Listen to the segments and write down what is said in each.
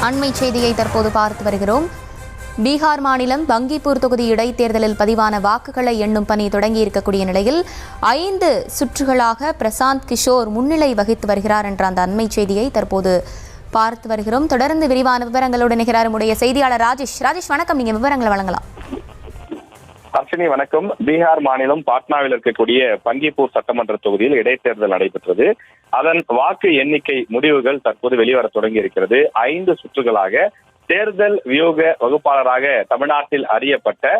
அண்மை செய்தியை தற்போது பார்த்து வருகிறோம். பீகார் மாநிலம் பங்கிப்பூர் தொகுதி இடைத்தேர்தலில் பதிவான வாக்குகளை எண்ணும் பணி தொடங்கி இருக்கக்கூடிய நிலையில் 5 சுற்றுகளாக பிரசாந்த் கிஷோர் முன்னிலை வகித்து வருகிறார் என்ற அந்த அண்மை செய்தியை தற்போது பார்த்து வருகிறோம். தொடர்ந்து விரிவான விவரங்களோடு இணைகிறார் நம்முடைய செய்தியாளர் ராஜேஷ். வணக்கம், நீங்க விவரங்களை வழங்கலாம். அர்ச்சனி வணக்கம். பீகார் மாநிலம் பாட்னாவில் இருக்கக்கூடிய பங்கிப்பூர் சட்டமன்ற தொகுதியில் இடைத்தேர்தல் நடைபெற்றது. அதன் வாக்கு எண்ணிக்கை முடிவுகள் தற்போது வெளிவர தொடங்கி இருக்கிறது. 5 சுற்றுகளாக தேர்தல் வியூக வகுப்பாளராக தமிழ்நாட்டில் அறியப்பட்ட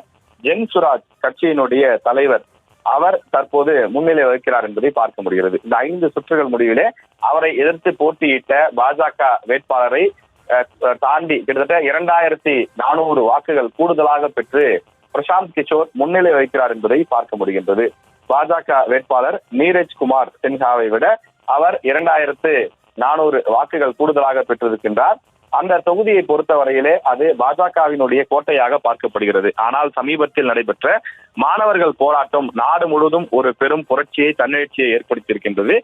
ஜென்சுராஜ் கட்சியினுடைய தலைவர் அவர் தற்போது முன்னிலை வகிக்கிறார் என்பதை பார்க்க முடிகிறது. இந்த 5 சுற்றுகள் முடிவிலே அவரை எதிர்த்து போட்டியிட்ட பாஜக வேட்பாளரை தாண்டி கிட்டத்தட்ட 2400 வாக்குகள் கூடுதலாக பெற்று பிரசாந்த் கிஷோர் முன்னிலை வகிக்கிறார் என்பதை பார்க்க முடிகின்றது. பாஜக வேட்பாளர் நீரஜ் குமார் சின்ஹாவை விட அவர் 2400 வாக்குகள் கூடுதலாக பெற்றிருக்கின்றார். அந்த தொகுதியை பொறுத்தவரையிலே அது பாஜகவினுடைய கோட்டையாக பார்க்கப்படுகிறது. ஆனால் சமீபத்தில் நடைபெற்ற மாணவர்கள் போராட்டம் நாடு முழுவதும் ஒரு பெரும் புரட்சியை தன்னெழுச்சியை ஏற்படுத்தியிருக்கின்றது.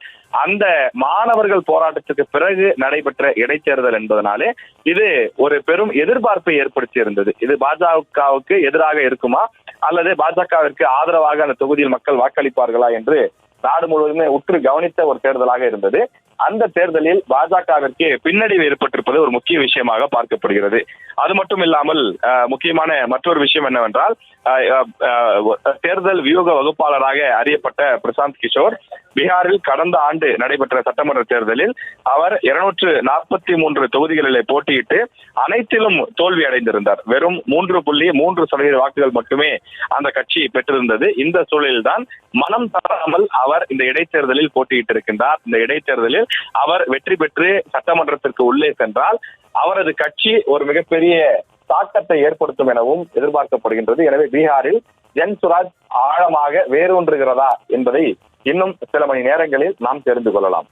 அந்த மாணவர்கள் போராட்டத்துக்கு பிறகு நடைபெற்ற இடைத்தேர்தல் என்பதனாலே இது ஒரு பெரும் எதிர்பார்ப்பை ஏற்படுத்தி இருந்தது. இது பாஜகவுக்கு எதிராக இருக்குமா அல்லது பாஜகவிற்கு ஆதரவாக அந்த தொகுதியில் மக்கள் வாக்களிப்பார்களா என்று நாடு முழுவதுமே உற்று கவனித்த ஒரு தேர்தலாக இருந்தது. அந்த தேர்தலில் பாஜகவிற்கு பின்னடைவு ஏற்பட்டிருப்பது ஒரு முக்கிய விஷயமாக பார்க்கப்படுகிறது. அது மட்டும் இல்லாமல் முக்கியமான மற்றொரு விஷயம் என்னவென்றால், தேர்தல் வியூக வகுப்பாளராக அறியப்பட்ட பிரசாந்த் கிஷோர் பீகாரில் கடந்த ஆண்டு நடைபெற்ற சட்டமன்ற தேர்தலில் அவர் 243 தொகுதிகளிலே போட்டியிட்டு அனைத்திலும் தோல்வி அடைந்திருந்தார். வெறும் 3.3% வாக்குகள் மட்டுமே அந்த கட்சி பெற்றிருந்தது. இந்த சூழலில்தான் மனம் தளராமல் அவர் இந்த இடைத்தேர்தலில் போட்டியிட்டிருக்கின்றார். இந்த இடைத்தேர்தலில் அவர் வெற்றி பெற்று சட்டமன்றத்திற்கு உள்ளே சென்றால் அவரது கட்சி ஒரு மிகப்பெரிய தாக்கத்தை ஏற்படுத்தும் எனவும் எதிர்பார்க்கப்படுகின்றது. எனவே பீகாரில் ஜென்சுராஜ் ஆழமாக வேரூன்றுகிறதா என்பதை இன்னும் சில மணி நேரங்களில் நாம் தெரிந்து கொள்ளலாம்.